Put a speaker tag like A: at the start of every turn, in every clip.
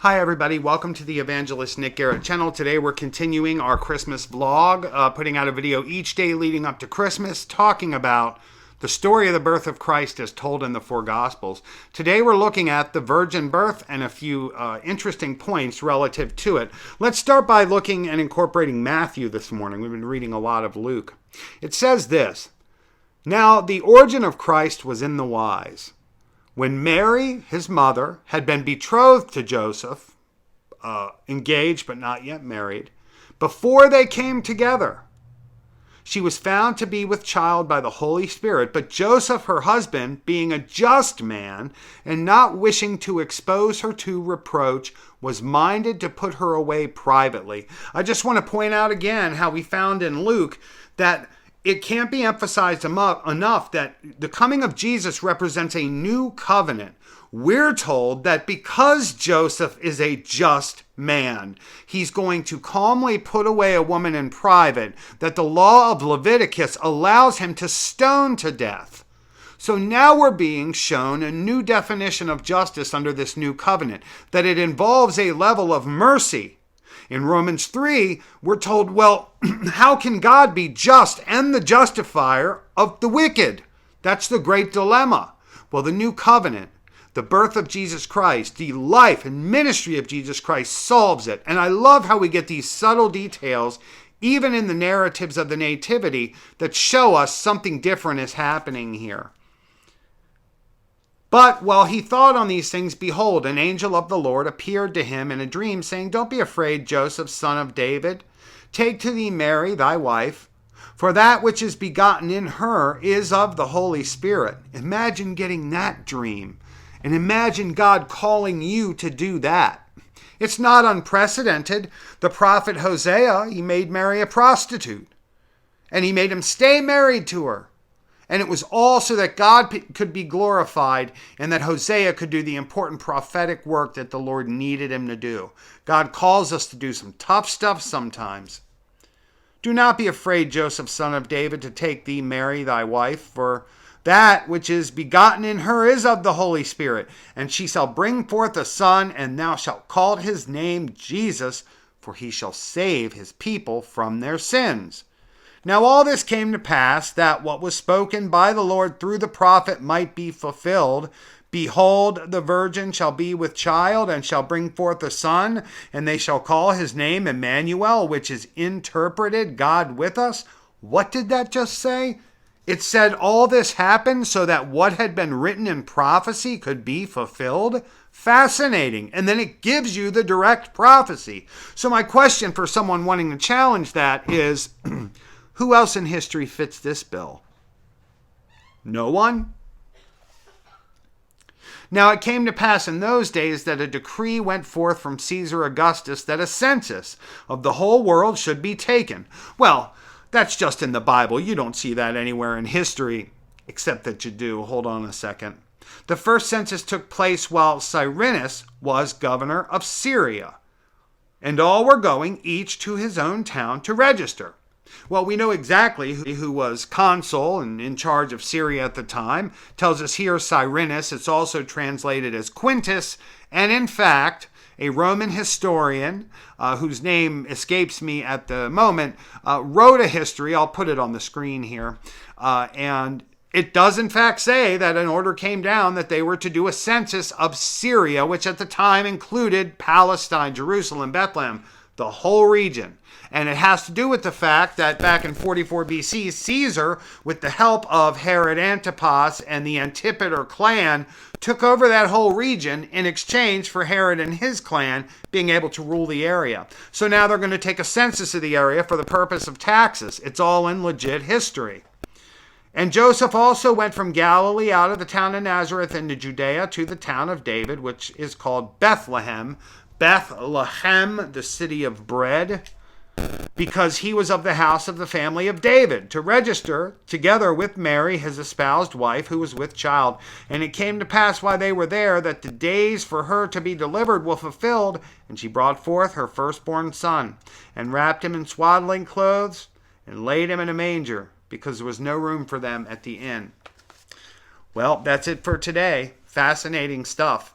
A: Hi everybody, welcome to the Evangelist Nick Garrett channel. Today we're continuing our Christmas vlog, putting out a video each day leading up to Christmas, talking about the story of the birth of Christ as told in the four Gospels. Today we're looking at the virgin birth and a few interesting points relative to it. Let's start by looking and incorporating Matthew this morning. We've been reading a lot of Luke. It says this, "Now the origin of Christ was in the wise. When Mary, his mother, had been betrothed to Joseph, engaged but not yet married, before they came together, she was found to be with child by the Holy Spirit. But Joseph, her husband, being a just man and not wishing to expose her to reproach, was minded to put her away privately." I just want to point out again how we found in Luke that it can't be emphasized enough that the coming of Jesus represents a new covenant. We're told that because Joseph is a just man, he's going to calmly put away a woman in private, that the law of Leviticus allows him to stone to death. So now we're being shown a new definition of justice under this new covenant, that it involves a level of mercy. In Romans 3, we're told, well, how can God be just and the justifier of the wicked? That's the great dilemma. Well, the new covenant, the birth of Jesus Christ, the life and ministry of Jesus Christ solves it. And I love how we get these subtle details, even in the narratives of the Nativity, that show us something different is happening here. But while he thought on these things, behold, an angel of the Lord appeared to him in a dream, saying, "Don't be afraid, Joseph, son of David. Take to thee Mary, thy wife, for that which is begotten in her is of the Holy Spirit." Imagine getting that dream, and imagine God calling you to do that. It's not unprecedented. The prophet Hosea, he made Mary a prostitute, and he made him stay married to her. And it was all so that God could be glorified and that Hosea could do the important prophetic work that the Lord needed him to do. God calls us to do some tough stuff sometimes. "Do not be afraid, Joseph, son of David, to take thee Mary, thy wife, for that which is begotten in her is of the Holy Spirit. And she shall bring forth a son, and thou shalt call his name Jesus, for he shall save his people from their sins. Now all this came to pass, that what was spoken by the Lord through the prophet might be fulfilled. Behold, the virgin shall be with child, and shall bring forth a son, and they shall call his name Emmanuel, which is interpreted, God with us." What did that just say? It said all this happened so that what had been written in prophecy could be fulfilled. Fascinating. And then it gives you the direct prophecy. So my question for someone wanting to challenge that is, who else in history fits this bill? No one? Now it came to pass in those days that a decree went forth from Caesar Augustus that a census of the whole world should be taken. Well, that's just in the Bible. You don't see that anywhere in history, except that you do. Hold on a second. The first census took place while Cyrenius was governor of Syria, and all were going, each to his own town, to register. Well, we know exactly who was consul and in charge of Syria at the time. Tells us here Cyrenius. It's also translated as Quintus. And in fact, a Roman historian, whose name escapes me at the moment, wrote a history. I'll put it on the screen here. And it does in fact say that an order came down that they were to do a census of Syria, which at the time included Palestine, Jerusalem, Bethlehem, the whole region. And it has to do with the fact that back in 44 BC, Caesar, with the help of Herod Antipas and the Antipater clan, took over that whole region in exchange for Herod and his clan being able to rule the area. So now they're going to take a census of the area for the purpose of taxes. It's all in legit history. "And Joseph also went from Galilee out of the town of Nazareth into Judea to the town of David, which is called Bethlehem. Bethlehem, the city of bread, because he was of the house of the family of David, to register together with Mary, his espoused wife, who was with child. And it came to pass while they were there that the days for her to be delivered were fulfilled, and she brought forth her firstborn son, and wrapped him in swaddling clothes, and laid him in a manger, because there was no room for them at the inn." Well, that's it for today. Fascinating stuff.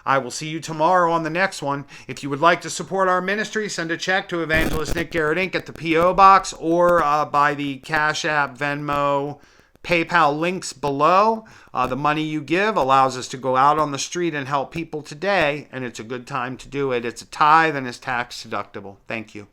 A: I will see you tomorrow on the next one. If you would like to support our ministry, send a check to Evangelist Nick Garrett Inc. at the P.O. Box or by the Cashapp, Venmo, PayPal links below. The money you give allows us to go out on the street and help people today, and it's a good time to do it. It's a tithe and it's tax deductible. Thank you.